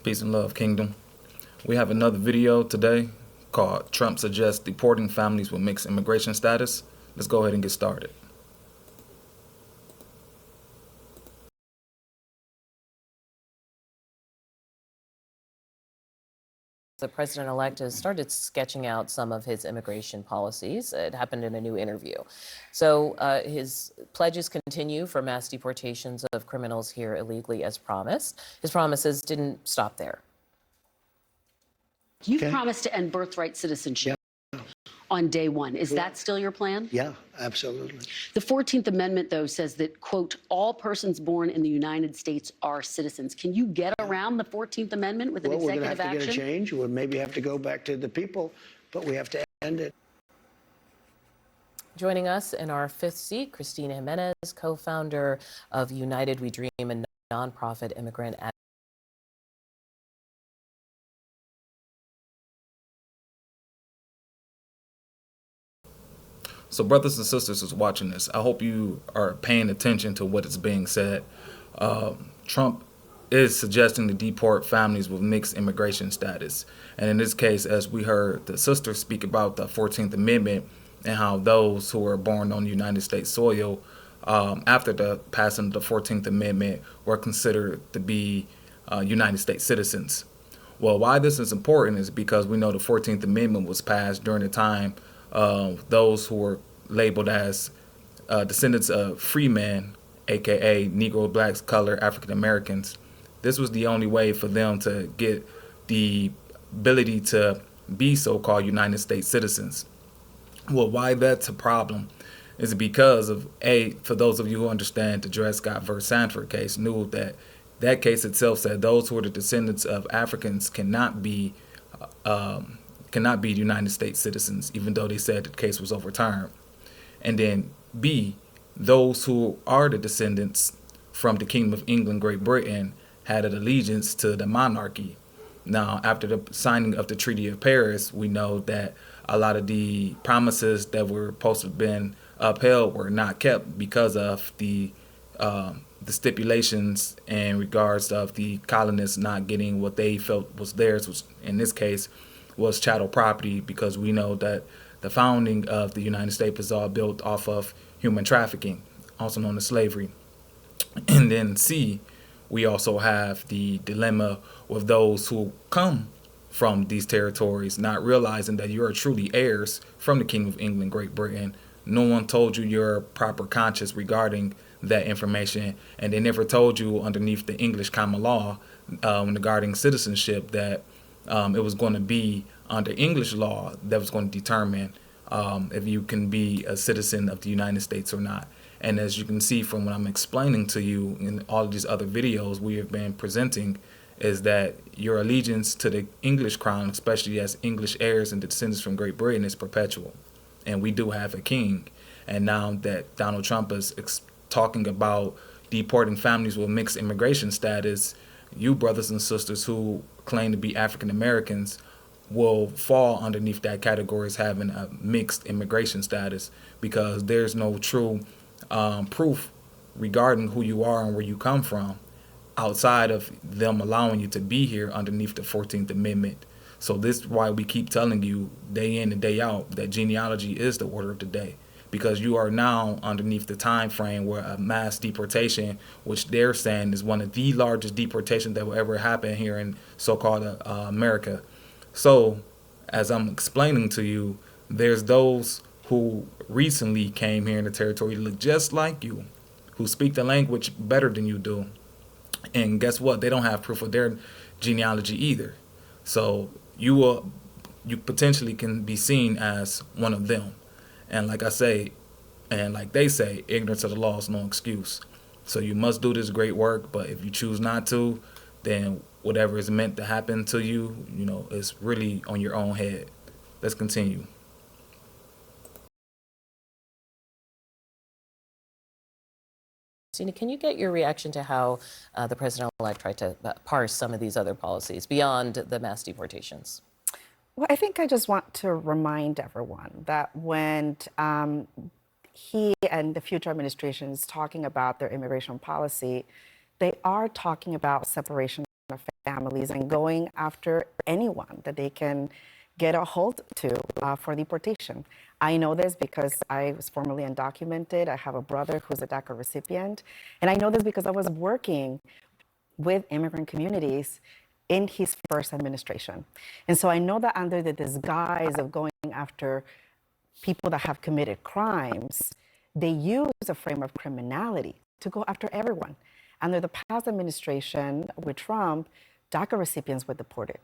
Peace and love, Kingdom. We have another video today called Trump Suggests Deporting Families with Mixed Immigration Status. Let's go ahead and get started. The president-elect has started sketching out some of his immigration policies. It happened in a new interview. So his pledges continue for mass deportations of criminals here illegally as promised. His promises didn't stop there. You've promised to end birthright citizenship on day one. Is that still your plan? Yeah, absolutely. The 14th Amendment, though, says that, quote, all persons born in the United States are citizens. Can you get around the 14th Amendment with an executive action? We're going to have to get a change. We'll maybe have to go back to the people, but we have to end it. Joining us in our fifth seat, Christina Jimenez, co-founder of United We Dream, a nonprofit immigrant advocacy. So, brothers and sisters who's watching this, I hope you are paying attention to what is being said. Trump is suggesting to deport families with mixed immigration status. And in this case, as we heard the sister speak about the 14th Amendment and how those who were born on United States soil after the passing of the 14th Amendment were considered to be United States citizens. Well, why this is important is because we know the 14th Amendment was passed during the time those who were labeled as descendants of free men, aka Negro, blacks, color, African Americans. This was the only way for them to get the ability to be so-called United States citizens. Well, why that's a problem is because of for those of you who understand the Dred Scott versus Sanford case, knew that that case itself said those who are the descendants of Africans cannot be United States citizens, even though they said the case was overturned. And then B, those who are the descendants from the Kingdom of England, Great Britain, had an allegiance to the monarchy. Now, after the signing of the Treaty of Paris, we know that a lot of the promises that were supposed to have been upheld were not kept because of the stipulations in regards of the colonists not getting what they felt was theirs, which in this case was chattel property, because we know that the founding of the United States was all built off of human trafficking, also known as slavery. And then C, we also have the dilemma with those who come from these territories, not realizing that you are truly heirs from the Kingdom of England, Great Britain. No one told you your proper conscience regarding that information, and they never told you underneath the English common law regarding citizenship that it was going to be under English law that was going to determine if you can be a citizen of the United States or not. And as you can see from what I'm explaining to you in all of these other videos we have been presenting, is that your allegiance to the English crown, especially as English heirs and descendants from Great Britain, is perpetual. And we do have a king. And now that Donald Trump is talking about deporting families with mixed immigration status, you brothers and sisters who claim to be African Americans will fall underneath that category as having a mixed immigration status, because there's no true proof regarding who you are and where you come from outside of them allowing you to be here underneath the 14th Amendment. So this is why we keep telling you day in and day out that genealogy is the order of the day, because you are now underneath the time frame where a mass deportation, which they're saying is one of the largest deportations that will ever happen here in so-called America. So as I'm explaining to you, there's those who recently came here in the territory, look just like you, who speak the language better than you do. And guess what? They don't have proof of their genealogy either. So you potentially can be seen as one of them. And like I say, and like they say, ignorance of the law is no excuse. So you must do this great work, but if you choose not to, then whatever is meant to happen to you, is really on your own head. Let's continue. Christina, can you get your reaction to how the president-elect tried to parse some of these other policies beyond the mass deportations? Well, I think I just want to remind everyone that when he and the future administration is talking about their immigration policy, they are talking about separation of families and going after anyone that they can get a hold to for deportation. I know this because I was formerly undocumented. I have a brother who's a DACA recipient. And I know this because I was working with immigrant communities in his first administration. And so I know that under the disguise of going after people that have committed crimes, they use a frame of criminality to go after everyone. Under the past administration with Trump, DACA recipients were deported.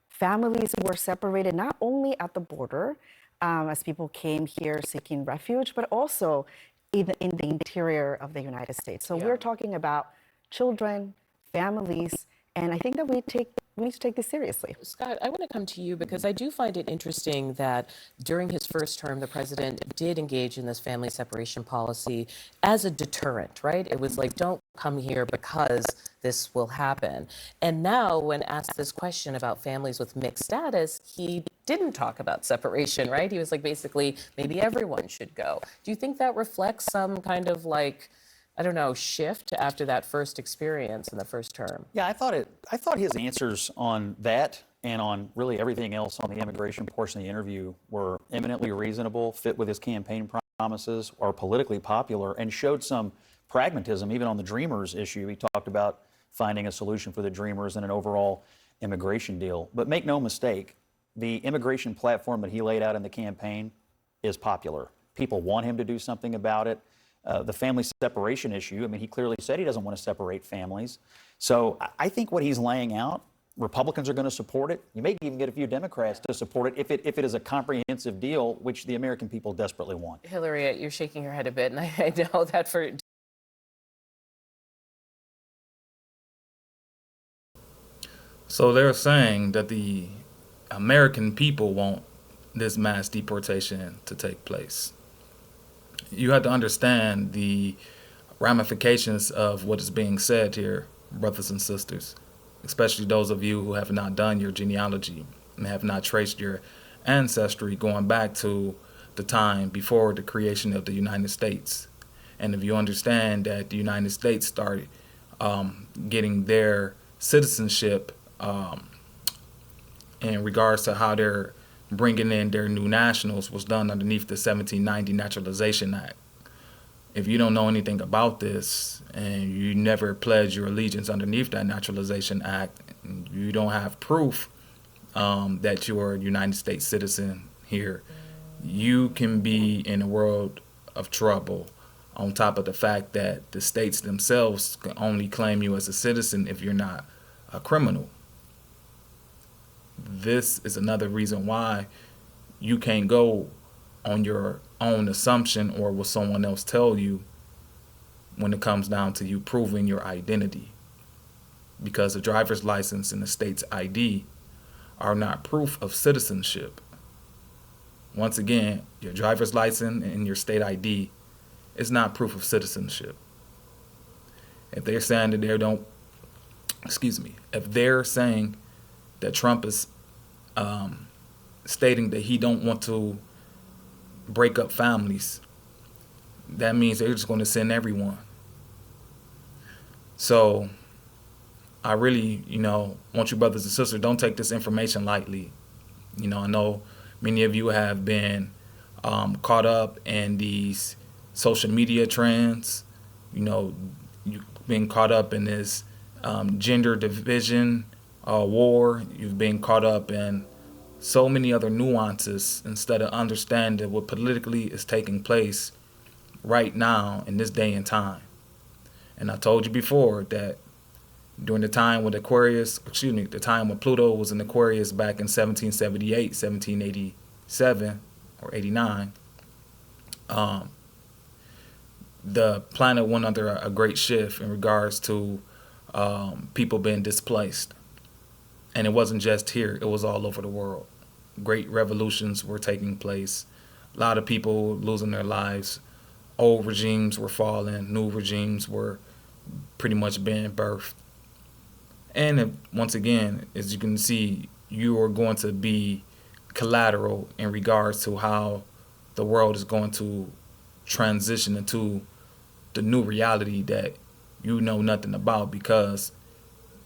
Families were separated not only at the border as people came here seeking refuge, but also in the interior of the United States. So we're talking about children, families, and I think that we need to take this seriously. Scott, I want to come to you because I do find it interesting that during his first term, the president did engage in this family separation policy as a deterrent, right? It was like, don't come here because this will happen. And now, when asked this question about families with mixed status, he didn't talk about separation, right? He was like, basically, maybe everyone should go. Do you think that reflects some kind of like, I don't know, shift after that first experience in the first term? Yeah, I thought his answers on that and on really everything else on the immigration portion of the interview were eminently reasonable, fit with his campaign promises, are politically popular, and showed some pragmatism even on the Dreamers issue. He talked about finding a solution for the Dreamers and an overall immigration deal. But make no mistake, the immigration platform that he laid out in the campaign is popular. People want him to do something about it. The family separation issue, I mean, he clearly said he doesn't want to separate families. So I think what he's laying out, Republicans are going to support it. You may even get a few Democrats to support it if it is a comprehensive deal, which the American people desperately want. Hillary, you're shaking your head a bit, and I know that for... So they're saying that the American people want this mass deportation to take place. You have to understand the ramifications of what is being said here, brothers and sisters, especially those of you who have not done your genealogy and have not traced your ancestry going back to the time before the creation of the United States. And if you understand that the United States started getting their citizenship in regards to how they're bringing in their new nationals was done underneath the 1790 Naturalization Act. If you don't know anything about this and you never pledged your allegiance underneath that Naturalization Act, you don't have proof that you're a United States citizen here, you can be in a world of trouble, on top of the fact that the states themselves can only claim you as a citizen if you're not a criminal. This is another reason why you can't go on your own assumption or what someone else tell you when it comes down to you proving your identity. Because a driver's license and the state's ID are not proof of citizenship. Once again, your driver's license and your state ID is not proof of citizenship. If they're saying that if they're saying that Trump is stating that he don't want to break up families, that means they're just going to send everyone. So I really, want you brothers and sisters, don't take this information lightly. I know many of you have been caught up in these social media trends. You've been caught up in this gender division war. You've been caught up in so many other nuances instead of understanding what politically is taking place right now in this day and time. And I told you before that during the time when the time when Pluto was in Aquarius back in 1778, 1787 or 89, the planet went under a great shift in regards to people being displaced. And it wasn't just here, it was all over the world. Great revolutions were taking place. A lot of people losing their lives. Old regimes were falling. New regimes were pretty much being birthed. And once again, as you can see, you are going to be collateral in regards to how the world is going to transition into the new reality that you know nothing about, because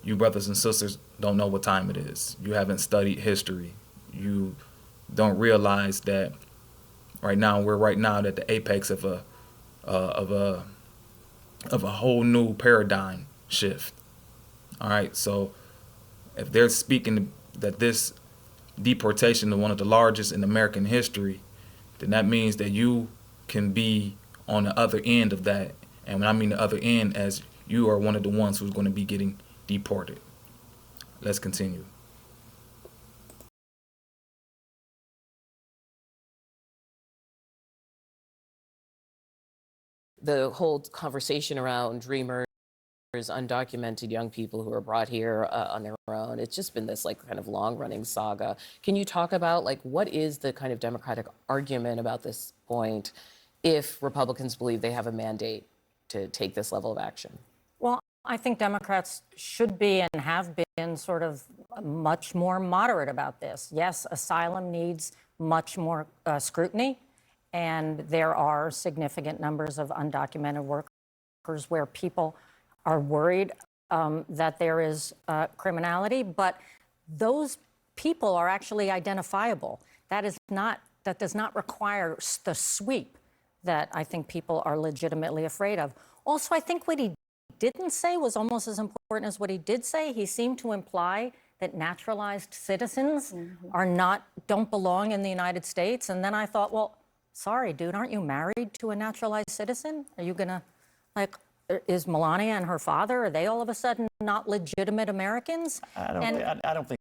you brothers and sisters don't know what time it is. You haven't studied history. You don't realize that we're right now at the apex of a whole new paradigm shift. All right, so if they're speaking that this deportation is one of the largest in American history, then that means that you can be on the other end of that. And when I mean the other end, as you are one of the ones who's going to be getting deported. Let's continue. The whole conversation around dreamers, undocumented young people who are brought here on their own, it's just been this like kind of long running saga. Can you talk about like what is the kind of Democratic argument about this point if Republicans believe they have a mandate to take this level of action? Well, I think Democrats should be and have been sort of much more moderate about this. Yes, asylum needs much more scrutiny, and there are significant numbers of undocumented workers where people are worried that there is criminality, but those people are actually identifiable. That does not require the sweep that I think people are legitimately afraid of. Also, I think what he didn't say was almost as important as what he did say. He seemed to imply that naturalized citizens don't belong in the United States. And then I thought, well, sorry, dude, aren't you married to a naturalized citizen? Are you gonna, like, is Melania and her father, are they all of a sudden not legitimate Americans? I don't think.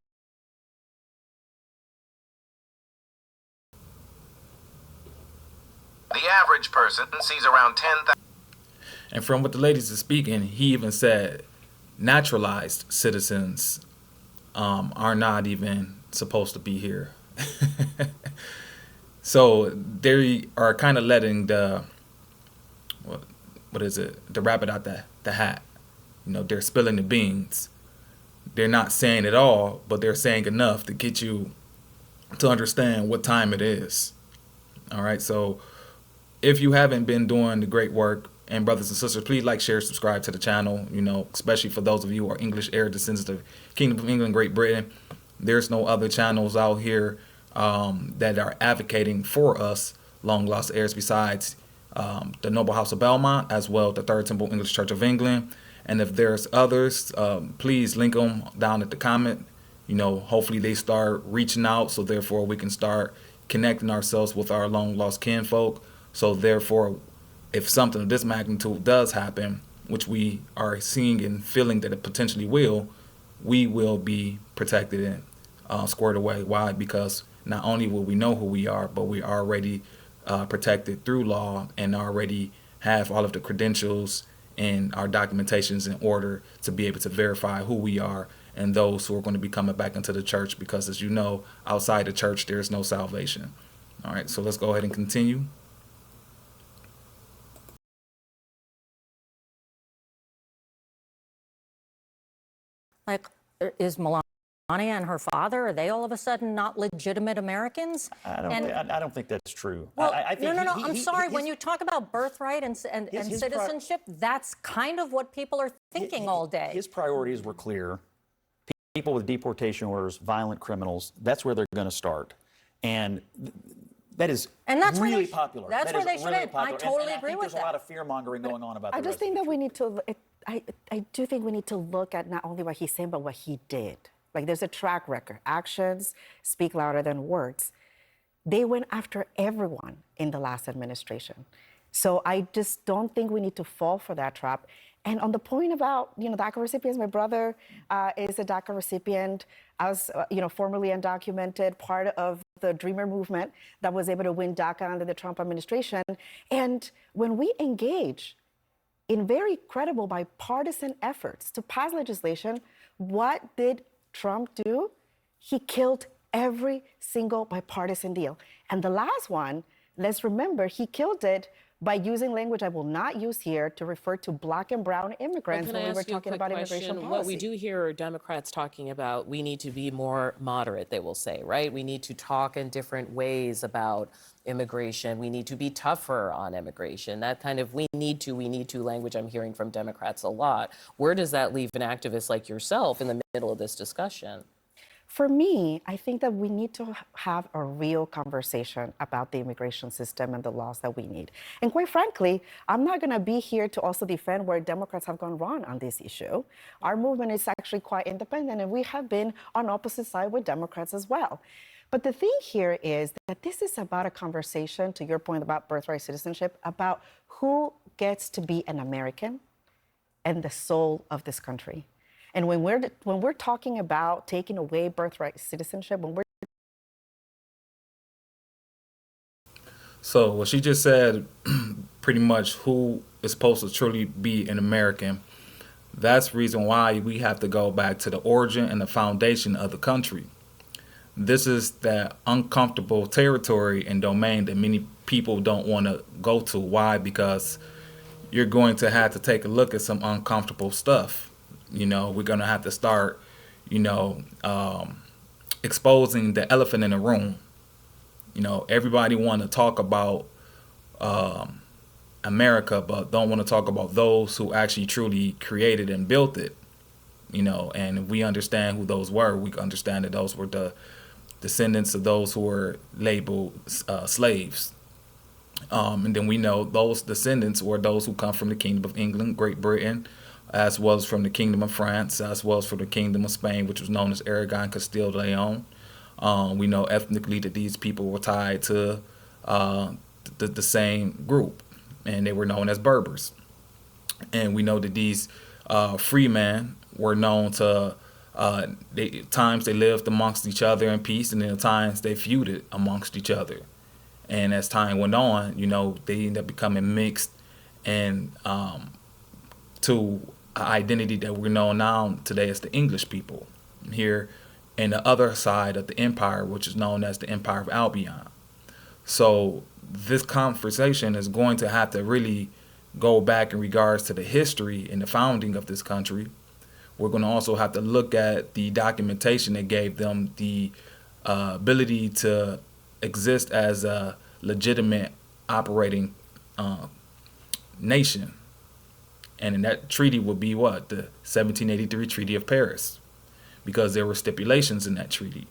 The average person sees around 10,000. And from what the ladies are speaking, he even said naturalized citizens are not even supposed to be here. So they are kind of letting the the rabbit out the hat. You know, they're spilling the beans. They're not saying it all, but they're saying enough to get you to understand what time it is. All right, so if you haven't been doing the great work, and brothers and sisters, please like, share, subscribe to the channel, you know, especially for those of you who are English heir descendants of Kingdom of England, Great Britain. There's no other channels out here that are advocating for us long lost heirs besides the Noble House of Belmont, as well as the Third Temple English Church of England. And if there's others, please link them down at the comment. You know, hopefully they start reaching out, so therefore we can start connecting ourselves with our long lost kinfolk. So therefore, if something of this magnitude does happen, which we are seeing and feeling that it potentially will, we will be protected and squared away. Why? Because not only will we know who we are, but we are already protected through law and already have all of the credentials and our documentations in order to be able to verify who we are and those who are going to be coming back into the church, because as you know, outside the church, there is no salvation. All right, so let's go ahead and continue. Like, is Melania and her father, are they all of a sudden not legitimate Americans? I don't think that's true. Well, I think no. I'm sorry. When you talk about birthright and citizenship, that's kind of what people are thinking all day. His priorities were clear. People with deportation orders, violent criminals, that's where they're going to start. And that is really popular. That's where they should end. I totally agree with that. There's a lot of fear-mongering going on about that. I just think that we need to, I do think we need to look at not only what he's saying, but what he did. Like, there's a track record. Actions speak louder than words. They went after everyone in the last administration. So I just don't think we need to fall for that trap. And on the point about, DACA recipients, my brother is a DACA recipient. I was, formerly undocumented, part of the Dreamer movement that was able to win DACA under the Trump administration. And when we engage in very credible bipartisan efforts to pass legislation, what did Trump do? He killed every single bipartisan deal. And the last one, let's remember, he killed it by using language I will not use here to refer to black and brown immigrants Can when I we were ask you a talking quick about immigration question? policy. What we do hear are Democrats talking about we need to be more moderate, they will say, right? We need to talk in different ways about immigration. We need to be tougher on immigration. That kind of we need to language I'm hearing from Democrats a lot. Where does that leave an activist like yourself in the middle of this discussion? For me, I think that we need to have a real conversation about the immigration system and the laws that we need. And quite frankly, I'm not going to be here to also defend where Democrats have gone wrong on this issue. Our movement is actually quite independent, and we have been on opposite side with Democrats as well. But the thing here is that this is about a conversation, to your point about birthright citizenship, about who gets to be an American and the soul of this country. And when we're talking about taking away birthright citizenship, So what she just said, pretty much who is supposed to truly be an American. That's the reason why we have to go back to the origin and the foundation of the country. This is that uncomfortable territory and domain that many people don't want to go to. Why? Because you're going to have to take a look at some uncomfortable stuff. We're going to have to start, exposing the elephant in the room. Everybody want to talk about America, but don't want to talk about those who actually truly created and built it. And if we understand who those were, we understand that those were the descendants of those who were labeled slaves. And then we know those descendants were those who come from the Kingdom of England, Great Britain, as well as from the Kingdom of France, as well as from the Kingdom of Spain, which was known as Aragon, Castile, Leon. We know ethnically that these people were tied to the same group, and they were known as Berbers. And we know that these freemen were known to times they lived amongst each other in peace, and then times they feuded amongst each other. And as time went on, they ended up becoming mixed and to an identity that we're known now today as the English people here in the other side of the empire, which is known as the Empire of Albion. So this conversation is going to have to really go back in regards to the history and the founding of this country. We're going to also have to look at the documentation that gave them the ability to exist as a legitimate operating nation. And in that treaty would be what? The 1783 Treaty of Paris, because there were stipulations in that treaty.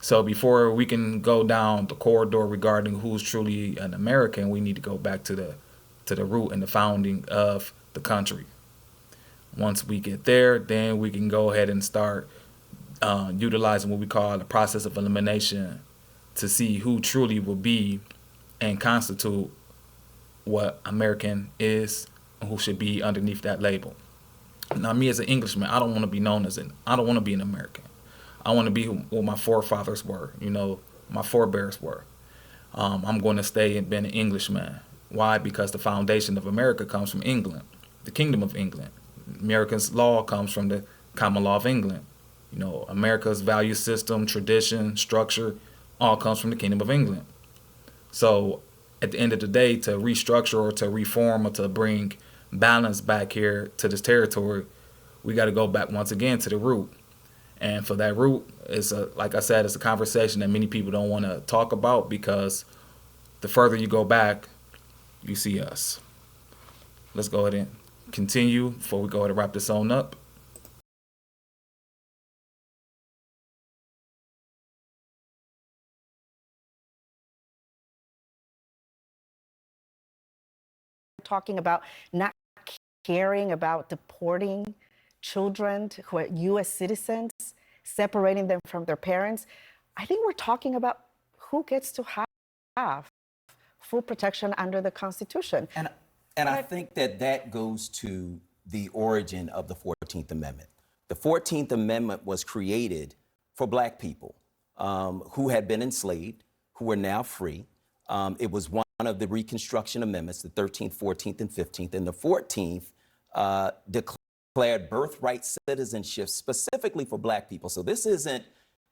So before we can go down the corridor regarding who's truly an American, we need to go back to the root and the founding of the country. Once we get there, then we can go ahead and start utilizing what we call the process of elimination to see who truly will be and constitute what American is and who should be underneath that label. Now, me as an Englishman, I don't want to be known as I don't want to be an American. I want to be what my forefathers were, my forebears were. I'm going to stay and be an Englishman. Why? Because the foundation of America comes from England, the Kingdom of England. America's law comes from the common law of England. America's value system, tradition, structure, all comes from the Kingdom of England. So at the end of the day, to restructure or to reform or to bring balance back here to this territory, we got to go back once again to the root. And for that root, like I said, it's a conversation that many people don't want to talk about, because the further you go back, you see us. Let's go ahead and continue before we go ahead and wrap this on up. talking about not caring about deporting children who are U.S. citizens, separating them from their parents. I think we're talking about who gets to have full protection under the Constitution. And I think that goes to the origin of the 14th Amendment. The 14th Amendment was created for Black people who had been enslaved, who are now free. It was one of the Reconstruction Amendments, the 13th, 14th, and 15th. And the 14th declared birthright citizenship specifically for Black people. So this isn't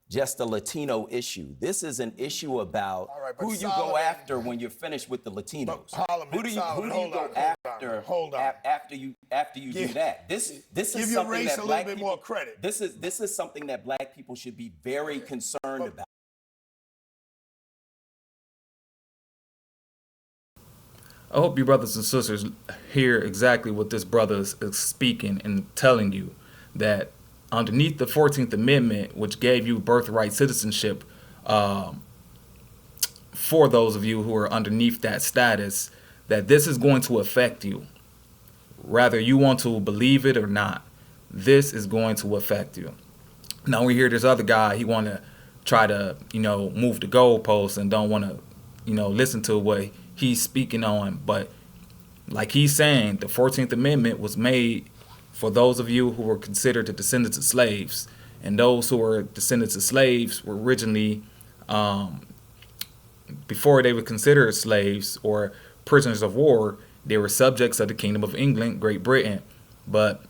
just a Latino issue. This is an issue about All right, but who you go Solomon- after when you're finished with the Latinos. But Parliament, Who do you Solomon, go hold on, after? hold on. After you do that. This is Give your something race that a black little bit people, more credit. This is something that black people should be very concerned about. I hope you brothers and sisters hear exactly what this brother is speaking and telling you, that underneath the 14th Amendment, which gave you birthright citizenship, for those of you who are underneath that status, that this is going to affect you. Whether you want to believe it or not, this is going to affect you. Now we hear this other guy, he want to try to, move the goalposts and don't want to, listen to what he's speaking on. But like he's saying, the 14th Amendment was made for those of you who were considered the descendants of slaves. And those who were descendants of slaves were originally, before they were considered slaves or prisoners of war, they were subjects of the Kingdom of England, Great Britain. But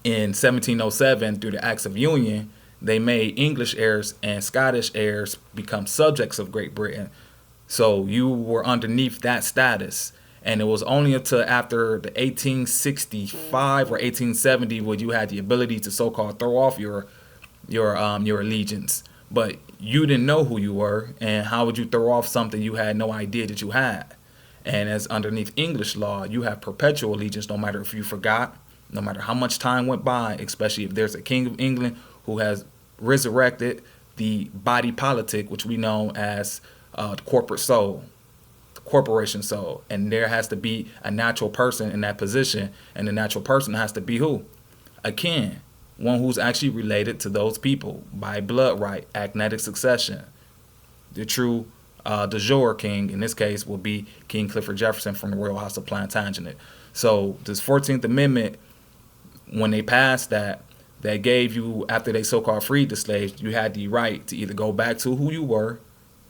in 1707, through the Acts of Union, they made English heirs and Scottish heirs become subjects of Great Britain. So you were underneath that status. And it was only until after the 1865 or 1870 where you had the ability to so-called throw off your allegiance. But you didn't know who you were, and how would you throw off something you had no idea that you had? And as underneath English law, you have perpetual allegiance no matter if you forgot, no matter how much time went by, especially if there's a king of England who has resurrected the body politic, which we know as the corporate soul, the corporation soul. And there has to be a natural person in that position, and the natural person has to be who? A kin, one who's actually related to those people by blood right, agnatic succession. The true de jure king in this case will be King Clifford Jefferson from the Royal House of Plantagenet. So this 14th Amendment, when they passed that gave you, after they so-called freed the slaves, you had the right to either go back to who you were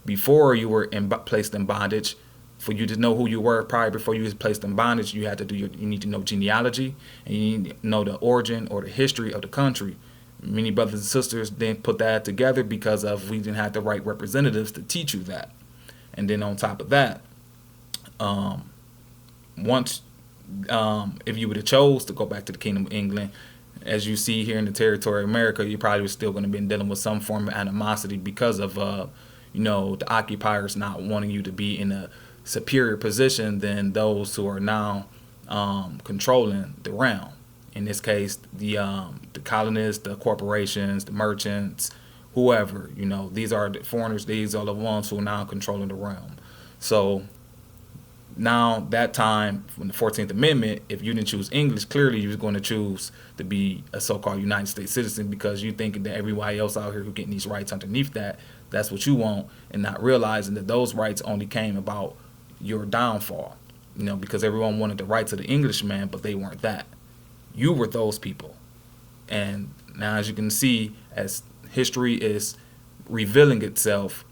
before you were placed in bondage. For you to know who you were prior before you was placed in bondage, you had to you need to know genealogy, and you need to know the origin or the history of the country. Many brothers and sisters didn't put that together because of we didn't have the right representatives to teach you that. And then on top of that, once if you would have chose to go back to the Kingdom of England, as you see here in the territory of America, you probably was still going to be dealing with some form of animosity because of the occupiers not wanting you to be in a superior position than those who are now controlling the realm. In this case, the colonists, the corporations, the merchants, whoever, these are the foreigners, these are the ones who are now controlling the realm. So now that time, from the 14th Amendment, if you didn't choose English, clearly you was going to choose to be a so-called United States citizen because you thinking that everybody else out here who getting these rights underneath that's what you want, and not realizing that those rights only came about your downfall, because everyone wanted the rights of the Englishman, but they weren't that. You were those people. And now, as you can see, as history is revealing itself,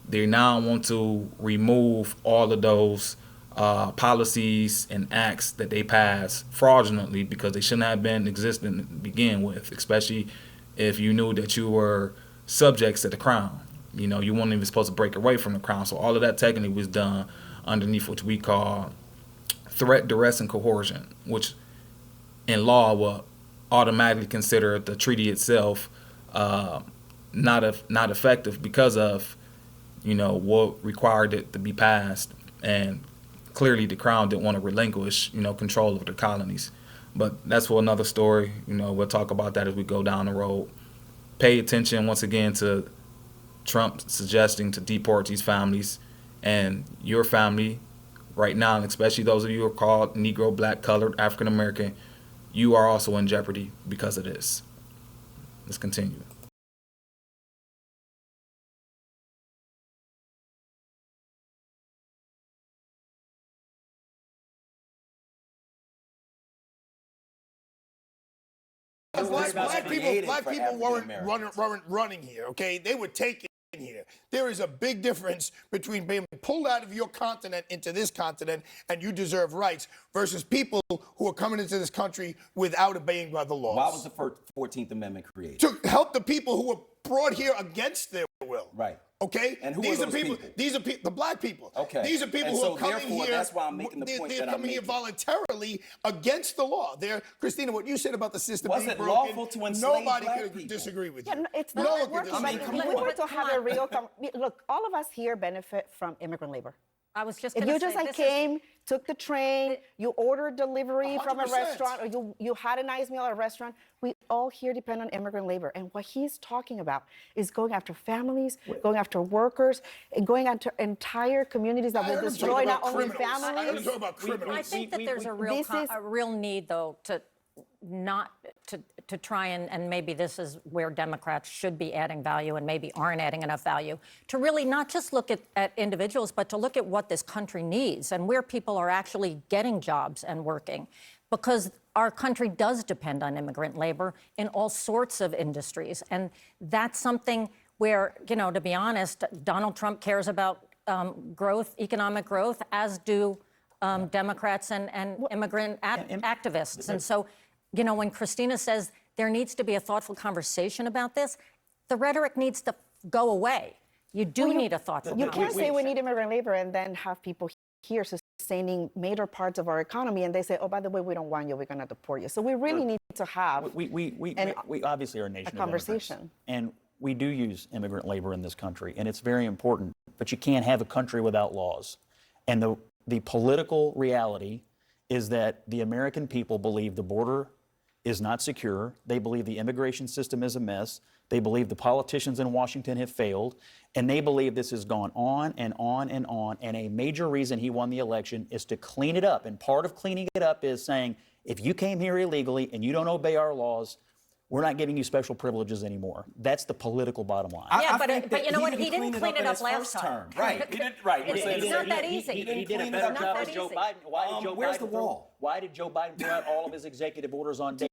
they now want to remove all of those policies and acts that they passed fraudulently because they shouldn't have been existing to begin with, especially if you knew that you were subjects to the crown. You weren't even supposed to break away from the crown. So all of that technically was done underneath what we call threat, duress, and coercion, which in law will automatically consider the treaty itself not effective because of what required it to be passed. And clearly the crown didn't want to relinquish control of the colonies. But that's for another story. We'll talk about that as we go down the road. Pay attention once again to Trump suggesting to deport these families, and your family right now, and especially those of you who are called Negro, Black, Colored, African American, you are also in jeopardy because of this. Let's continue. Black people weren't running here, okay? They were taken here. There is a big difference between being pulled out of your continent into this continent and you deserve rights versus people who are coming into this country without obeying by the laws. Why was the 14th Amendment created? To help the people who were brought here against their will. Right. Okay? And who these are those people? people? These are the black people. Okay. These are people And who so are coming therefore, here. that's why I'm making the point they're that I'm coming here making. voluntarily against the law. Christina, what you said about the system Was being it broken, lawful to enslave nobody black could people? disagree with you. Yeah, no, it's No not one could working. disagree. I mean, But come if we on. were to have a real, look, all of us here benefit from immigrant labor. I was just If going to you say, just like this is- came, took the train, you ordered delivery from a 100%. restaurant, or you had a nice meal at a restaurant, we all here depend on immigrant labor. And what he's talking about is going after families, going after workers, and going after entire communities that I will heard him destroy talk not about only criminals. I heard him families. talk about criminals. I think that there's a real need, though, to not to try and maybe this is where Democrats should be adding value and maybe aren't adding enough value, to really not just look at individuals, but to look at what this country needs and where people are actually getting jobs and working. Because our country does depend on immigrant labor in all sorts of industries. And that's something where, you know, to be honest, Donald Trump cares about growth, economic growth, as do Democrats and immigrant activists. And so, you know, when Christina says there needs to be a thoughtful conversation about this, the rhetoric needs to go away. You do need a thoughtful conversation. You can't say we need immigrant labor and then have people here sustaining major parts of our economy, and they say, oh, by the way, we don't want you, we're going to deport you. So we really need to have We obviously are a nation a of conversation. immigrants, and we do use immigrant labor in this country, and it's very important. But you can't have a country without laws. And the political reality is that the American people believe the border is not secure. They believe the immigration system is a mess. They believe the politicians in Washington have failed. And they believe this has gone on and on and on. And a major reason he won the election is to clean it up. And part of cleaning it up is saying, if you came here illegally and you don't obey our laws, we're not giving you special privileges anymore. That's the political bottom line. Yeah, but you know what? He didn't clean it up last time. Right. He did, right. It's not that easy. He did a better job than Joe Biden. Where's the wall? Why did Joe Biden throw out all of his executive orders on day?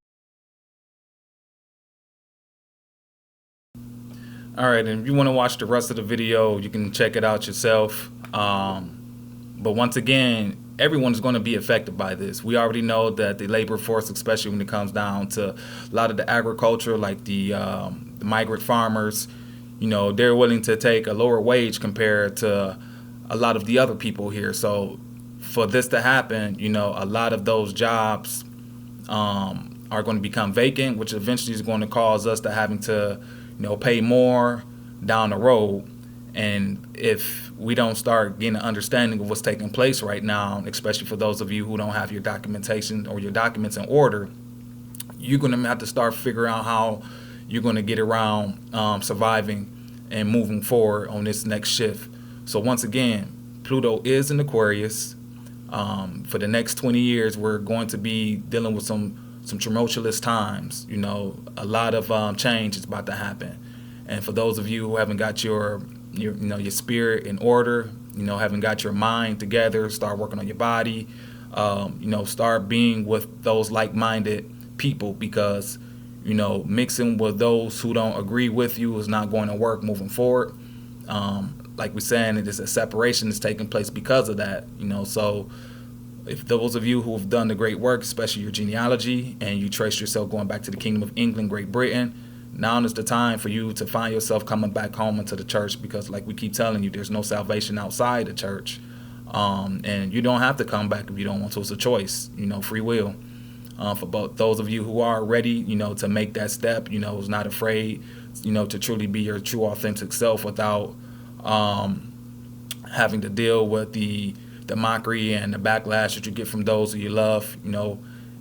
All right, and if you want to watch the rest of the video, you can check it out yourself. But once again, everyone is going to be affected by this. We already know that the labor force, especially when it comes down to a lot of the agriculture, like the migrant farmers, you know, they're willing to take a lower wage compared to a lot of the other people here. So for this to happen, you know, a lot of those jobs are going to become vacant, which eventually is going to cause us to having to, you know, pay more down the road. And if we don't start getting an understanding of what's taking place right now, especially for those of you who don't have your documentation or your documents in order, you're going to have to start figuring out how you're going to get around surviving and moving forward on this next shift. So once again, Pluto is in Aquarius. For the next 20 years, we're going to be dealing with some tumultuous times. You know, a lot of change is about to happen. And for those of you who haven't got your spirit in order, you know, haven't got your mind together, start working on your body, you know, start being with those like-minded people, because, you know, mixing with those who don't agree with you is not going to work moving forward. Like we're saying, it is a separation that's taking place because of that, you know. So if those of you who have done the great work, especially your genealogy, and you trace yourself going back to the Kingdom of England, Great Britain, now is the time for you to find yourself coming back home into the church, because like we keep telling you, there's no salvation outside the church. And you don't have to come back if you don't want to. It's a choice, you know, free will. For both those of you who are ready, you know, to make that step, you know, is not afraid, you know, to truly be your true authentic self without having to deal with the mockery and the backlash that you get from those who you love. You know,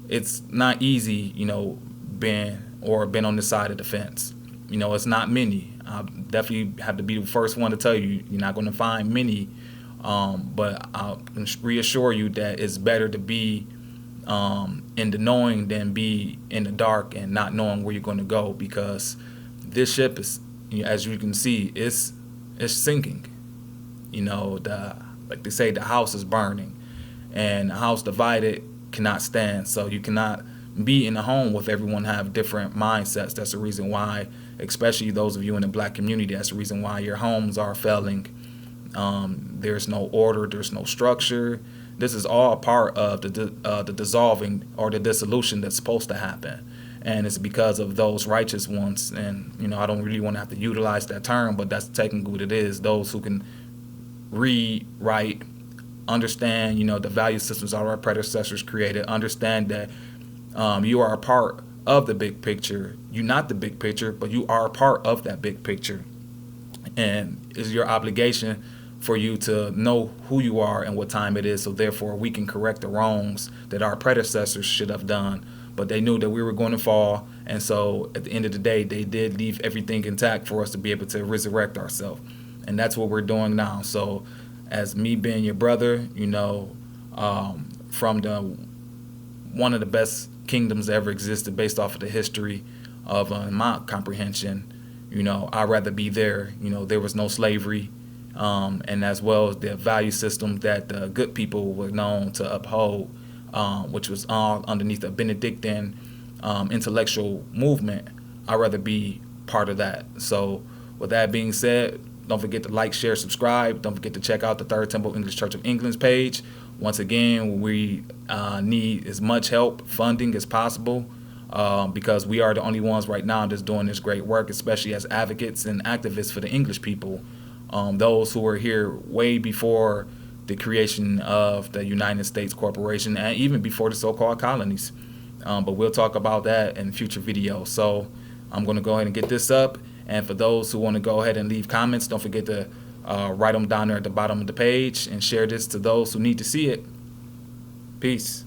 it's not easy, you know, being on this side of the fence. You know, it's not many. I definitely have to be the first one to tell you, you're not going to find many. But I'll reassure you that it's better to be in the knowing than be in the dark and not knowing where you're going to go, because this ship is, you know, as you can see, it's sinking. You know, like they say, the house is burning, and a house divided cannot stand. So you cannot be in a home with everyone have different mindsets. That's the reason why, especially those of you in the black community, that's the reason why your homes are failing. There's no order, there's no structure. This is all part of the dissolving or the dissolution that's supposed to happen. and it's because of those righteous ones. And I don't really want to have to utilize that term, but that's technically what it is. Those who can read, write, understand, the value systems our predecessors created, understand that you are a part of the big picture. You're not the big picture, but you are a part of that big picture. And it's your obligation for you to know who you are and what time it is, so therefore we can correct the wrongs that our predecessors should have done. But they knew that we were going to fall, and so at the end of the day, they did leave everything intact for us to be able to resurrect ourselves. And that's what we're doing now. So as me being your brother, from one of the best kingdoms that ever existed based off of the history of my comprehension, I'd rather be there. There was no slavery, and as well as the value system that the good people were known to uphold, which was all underneath the Benedictine intellectual movement. I'd rather be part of that. So with that being said, don't forget to like, share, subscribe. Don't forget to check out the Third Temple English Church of England's page. Once again, we need as much help, funding as possible, because we are the only ones right now that's doing this great work, especially as advocates and activists for the English people, those who were here way before the creation of the United States Corporation and even before the so-called colonies. But we'll talk about that in future videos. So I'm going to go ahead and get this up. And for those who want to go ahead and leave comments, don't forget to write them down there at the bottom of the page and share this to those who need to see it. Peace.